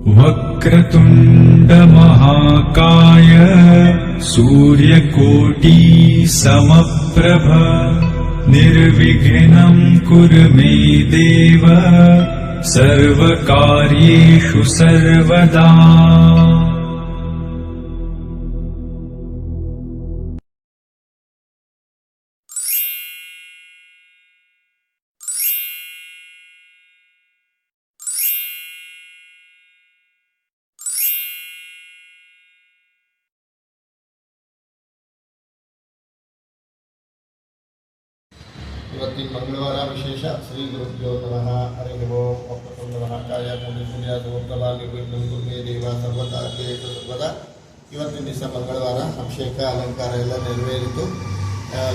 वक्रतुण्ड महाकाय सूर्यकोटि समप्रभ निर्विघ्नं कुरु मे देव सर्वकार्येषु सर्वदा। ಇವತ್ತಿನ ಮಂಗಳವಾರ ವಿಶೇಷ ಶ್ರೀ ಗುರುಭ್ಯೋ ನಮಃ. ಹರಿ ಓಂ. ವಕ್ರತುಂಡ ಮಹಾಕಾಯ ನಿರ್ವಿಘ್ನೇ ದೇವ ಸರ್ವಕಾರ್ಯೇಷು ಸರ್ವದಾ. ಇವತ್ತಿನ ದಿವಸ ಮಂಗಳವಾರ ಅಭಿಷೇಕ ಅಲಂಕಾರ ಎಲ್ಲ ನೆರವೇರಿತು.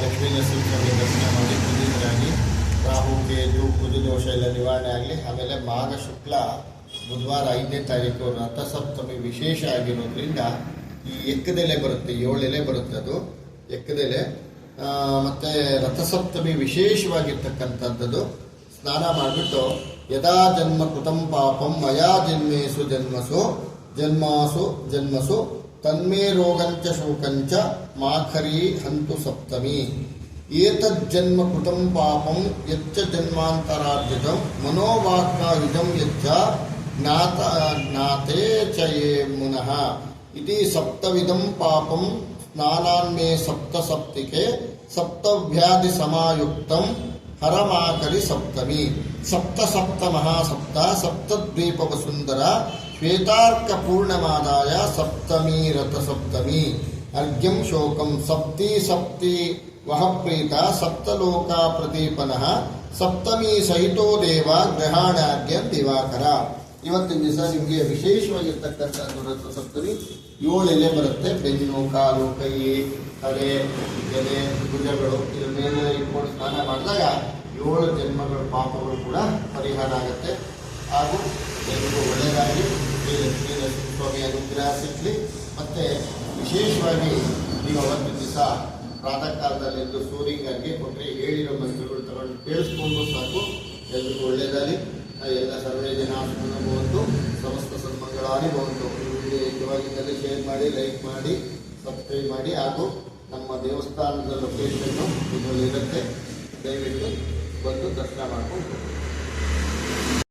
ಲಕ್ಷ್ಮೀ ನರಸಿಂಹಸ್ವಾಮಿ ದರ್ಶನ ಮಾಡಿ ಪೂಜಿತರಾಗಿ ರಾಹು ಕೇತು ಕುಜ ದೋಷ ಎಲ್ಲ ನಿವಾರಣೆ ಆಗಲಿ. ಆಮೇಲೆ ಮಾಘ ಶುಕ್ಲ ಬುಧವಾರ 5ನೇ ತಾರೀಕು ರಥಸಪ್ತಮಿ ವಿಶೇಷ ಆಗಿರೋದ್ರಿಂದ ಈ ಎಕ್ಕದೆಲೆ ಬರುತ್ತೆ, 7 ಎಲೆ ಬರುತ್ತೆ, ಅದು ಎಕ್ಕದೆಲೆ. ಮತ್ತು ರಥಸಪ್ತಮಿ ವಿಶೇಷವಾಗಿರ್ತಕ್ಕಂಥದ್ದು. ಸ್ನಾನ ಮಾಡಿಬಿಟ್ಟು ಯದಾ ಜನ್ಮ ಕೃತಂ ಪಾಪಂ ಮಯಾ ಜನ್ಮೇಸು ಜನ್ಮಸು ತನ್ಮೇ ರೋಗಂಚ ಶೋಕಂಚ ಮಾಖರಿ ಹಂತು ಸಪ್ತಮಿ. ಏತಜ್ಜನ್ಮ ಕೃತಂ ಪಾಪಂ ಯಚ್ಚ ಜನ್ಮಾಂತರಾರ್ಜಿತಂ ಮನೋವಾಕ್ಕಾಯುಜಂ ಯಚ್ಚ ಜ್ಞಾತೆ ಚ ಯೇ ಮುನಃ ಇತಿ ಸಪ್ತವಿಧಂ ಪಾಪಂ ಸ್ನಾನಾನ್ಮೇ ಸಪ್ತಸಪ್ತಿಕೆ ಸಪ್ತವ್ಯಾಧಿ ಸಮಾಯುಕ್ತಂ ಹರಮಾಕರಿ ಸಪ್ತಮಿ. ಸಪ್ತ ಮಹಾಸಪ್ತ ಸಪ್ತದ್ವೀಪ ವಸುಂಧರ ಶ್ವೇತಾರ್ಕ ಪೂರ್ಣಮಾದಾಯ ಸಪ್ತಮಿ ರಥ ಸಪ್ತಮಿ. ಅರ್ಘ್ಯಂ ಶೋಕಂ ಸಪ್ತಿ ವಹ ಪ್ರೀತ ಸಪ್ತಲೋಕ ಪ್ರದೀಪನಃ ಸಪ್ತಮಿ ಸಹಿತೋ ದೇವ ಗ್ರಹಾಣಾಗ್ಯ ದಿವಾಕರ. ಇವತ್ತಿನ ದಿವಸ ನಿಮಗೆ ವಿಶೇಷವಾಗಿರ್ತಕ್ಕಂಥದ್ದು ರಥ ಸಪ್ತಮಿ. 7 ಎಲೆ ಬರುತ್ತೆ. ಬೆನ್ನು, ಕಾಲು, ಕೈ, ತಲೆ, ಎಲೆ, ಭುಜಗಳು ಇದ್ರ ಮೇಲೆ ಇಟ್ಕೊಂಡು ಸ್ನಾನ ಮಾಡಿದಾಗ 7 ಜನ್ಮಗಳ ಪಾಪಗಳು ಕೂಡ ಪರಿಹಾರ ಆಗುತ್ತೆ. ಹಾಗೂ ಎಲ್ಲರಿಗೂ ಒಳ್ಳೆಯದಾಗಿ ಶ್ರೀ ಲಕ್ಷ್ಮೀ ನರಸಿಂಹಸ್ವಾಮಿ ಅನುಗ್ರಹ ಸಿಗಲಿ. ಮತ್ತು ವಿಶೇಷವಾಗಿ ನೀವು ಅವತ್ತಿನ ದಿವಸ ಪ್ರಾತಃ ಕಾಲದಲ್ಲೆಂದು ಸೂರ್ಯಗೆ ಅರ್ಘ್ಯ ಕೊಟ್ಟರೆ ಹೇಳಿರೋ ಮಂತ್ರಗಳು ತಗೊಂಡು ಕೇಳಿಸ್ಕೊಂಡು ಸಾಕು. ಎಲ್ರಿಗೂ ಒಳ್ಳೆಯದಾಗಲಿ. ಎಲ್ಲ ಸರ್ವೇ ಜನ ಭವಂತು, ಸಮಸ್ತ ಸನ್ಮಂಗಳಾನಿ ಭವಂತು. ಈ ವಿಡಿಯೋ ಇಷ್ಟವಾಗಿದ್ದಲ್ಲಿ ಶೇರ್ ಮಾಡಿ, ಲೈಕ್ ಮಾಡಿ, ಸಬ್ಸ್ಕ್ರೈಬ್ ಮಾಡಿ. ಹಾಗೂ ನಮ್ಮ ದೇವಸ್ಥಾನದ ಲೊಕೇಶನ್ನು ಇದರಲ್ಲಿ ಇರುತ್ತೆ. ದಯವಿಟ್ಟು ಬಂದು ದರ್ಶನ ಮಾಡ್ಕೊಂಡು